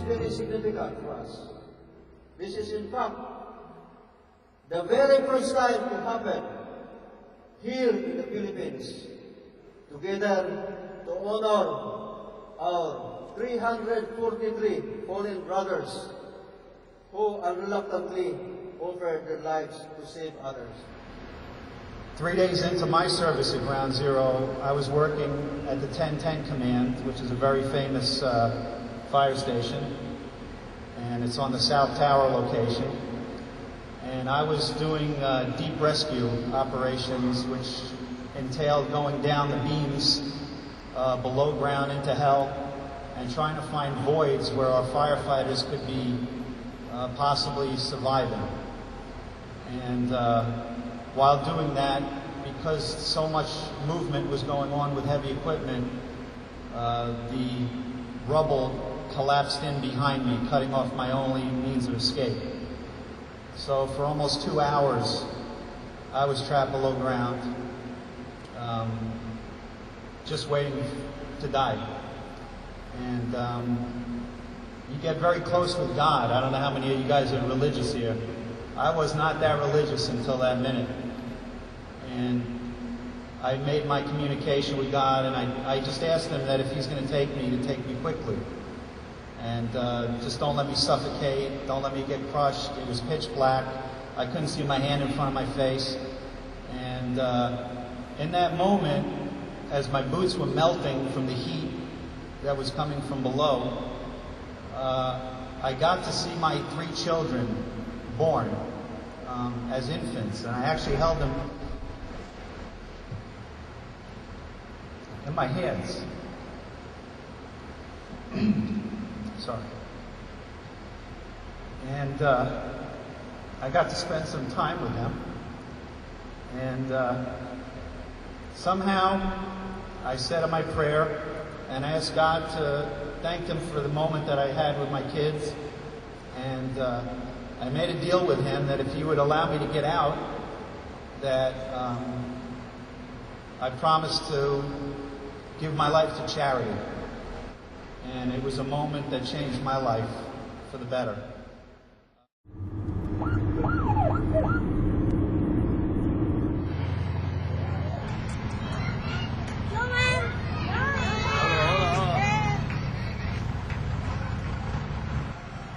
very significant for us. This is in fact the very first time it happened here in the Philippines, together to honor our 343 fallen brothers who unreluctantly offered their lives to save others. 3 days into my service at Ground Zero, I was working at the 1010 Command, which is a very famous fire station, and it's on the South Tower location. And I was doing deep rescue operations, which entailed going down the beams below ground into hell and trying to find voids where our firefighters could be possibly surviving. And while doing that, because so much movement was going on with heavy equipment, the rubble collapsed in behind me, cutting off my only means of escape. So for almost 2 hours, I was trapped below ground, just waiting to die. And you get very close with God. I don't know how many of you guys are religious here. I was not that religious until that minute. And I made my communication with God, and I just asked him that if he's going to take me quickly. And just don't let me suffocate, don't let me get crushed. It was pitch black. I couldn't see my hand in front of my face. And in that moment, as my boots were melting from the heat that was coming from below, I got to see my 3 children born as infants. And I actually held them in my hands. Sorry. And I got to spend some time with them. And somehow I said my prayer and I asked God to thank him for the moment that I had with my kids. And I made a deal with him that if he would allow me to get out, that I promised to give my life to charity. And it was a moment that changed my life for the better.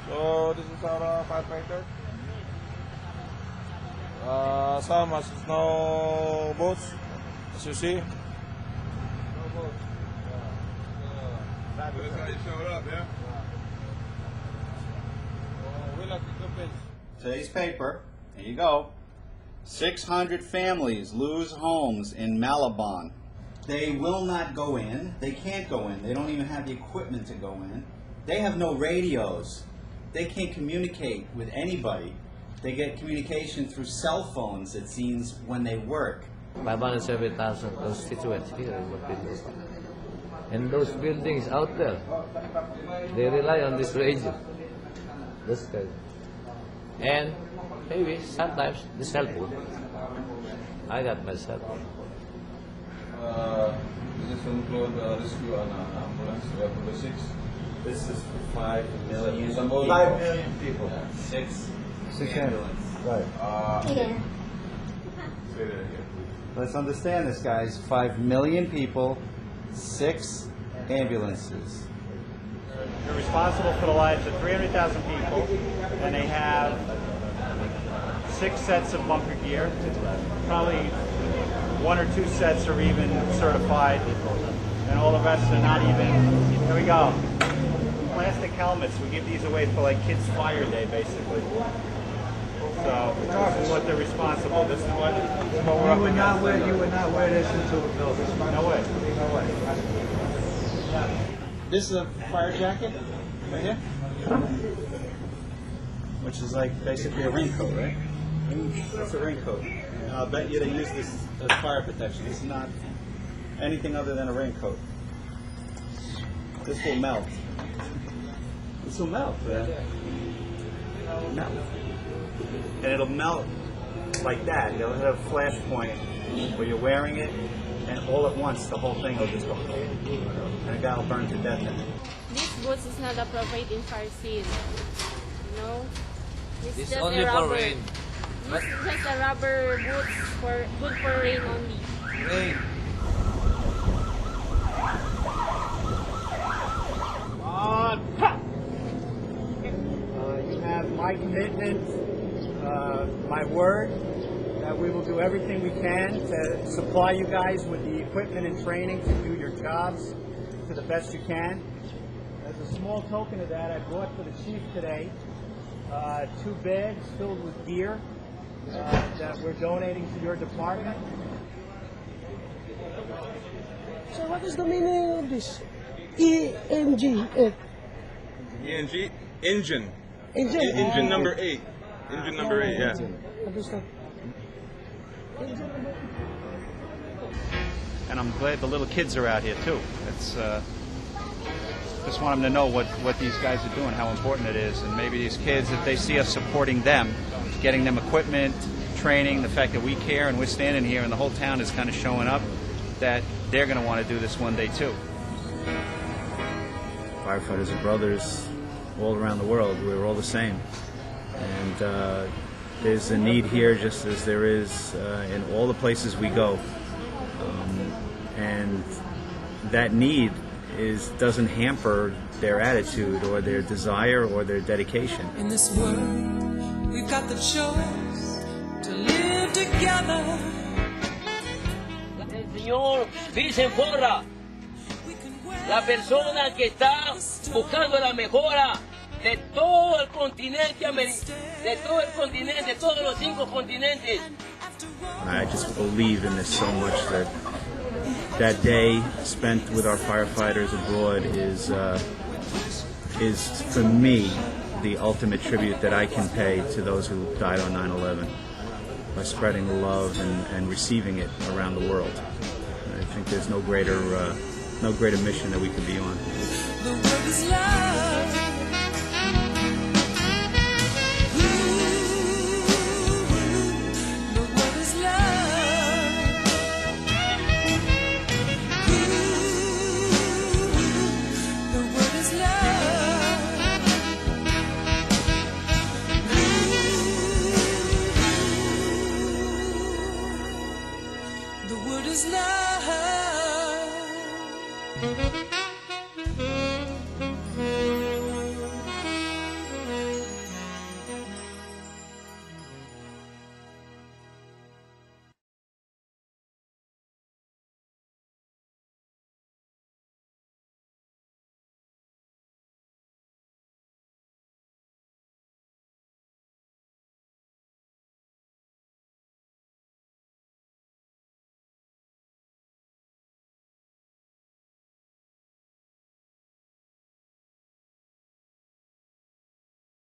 So this is our firefighter. Some has no boats, as you see. No boats. Today's paper, here you go. 600 families lose homes in Malabon. They will not go in. They can't go in. They don't even have the equipment to go in. They have no radios. They can't communicate with anybody. They get communication through cell phones, it seems, when they work. 570,000 constituents here in Mapindos. And those buildings out there, they rely on this radio. This guy. And maybe sometimes the cell phone. I got my cell phone. This include rescue and ambulance. We have 6. This is 5 million people. 5 million people. 6 ambulances. Right. Let's understand this, guys. 5 million people, 6 ambulances. They're responsible for the lives of 300,000 people, and they have 6 sets of bunker gear. Probably 1 or 2 sets are even certified, and all the rest are not even. Here we go. Plastic helmets. We give these away for like Kids Fire Day, basically. So this is what they're responsible. This is what we're up against. You would not wear this into a building. No way. No way. This is a fire jacket right here, which is like basically a raincoat, right? It's a raincoat. And I'll bet you they use this as fire protection. It's not anything other than a raincoat. This will melt. This will melt. Melt. And it'll melt like that. You'll hit a flash point where you're wearing it, and all at once the whole thing will just go, and a guy will burn to death in it. This boots is not appropriate in fire scene. You know? It's just only a for rubber. rain. It's just a rubber boots for good for rain only. Rain. You have my commitment, my word, that we will do everything we can to supply you guys with the equipment and training to do your jobs to the best you can. As a small token of that, I brought for the chief today 2 bags filled with gear that we're donating to your department. So what is the meaning of this? ENG. ENG? Engine. Engine. Engine number 8. Engine number 8, yeah. Understand. And I'm glad the little kids are out here too. It's just want them to know what these guys are doing, how important it is, and maybe these kids, if they see us supporting them, getting them equipment, training, the fact that we care and we're standing here and the whole town is kind of showing up, that they're going to want to do this one day too. Firefighters are brothers all around the world. We're all the same. And there's a need here just as there is in all the places we go. And that need doesn't hamper their attitude or their desire or their dedication. In this world, we've got the choice to live together. El señor Vincent Forras, la persona que está buscando la mejora de todo el continente, de todos los 5 continentes. I just believe in this so much that that day spent with our firefighters abroad is for me the ultimate tribute that I can pay to those who died on 9/11 by spreading love and receiving it around the world. I think there's no greater mission that we could be on. The word is love. The word is love. The word is love. The word is love.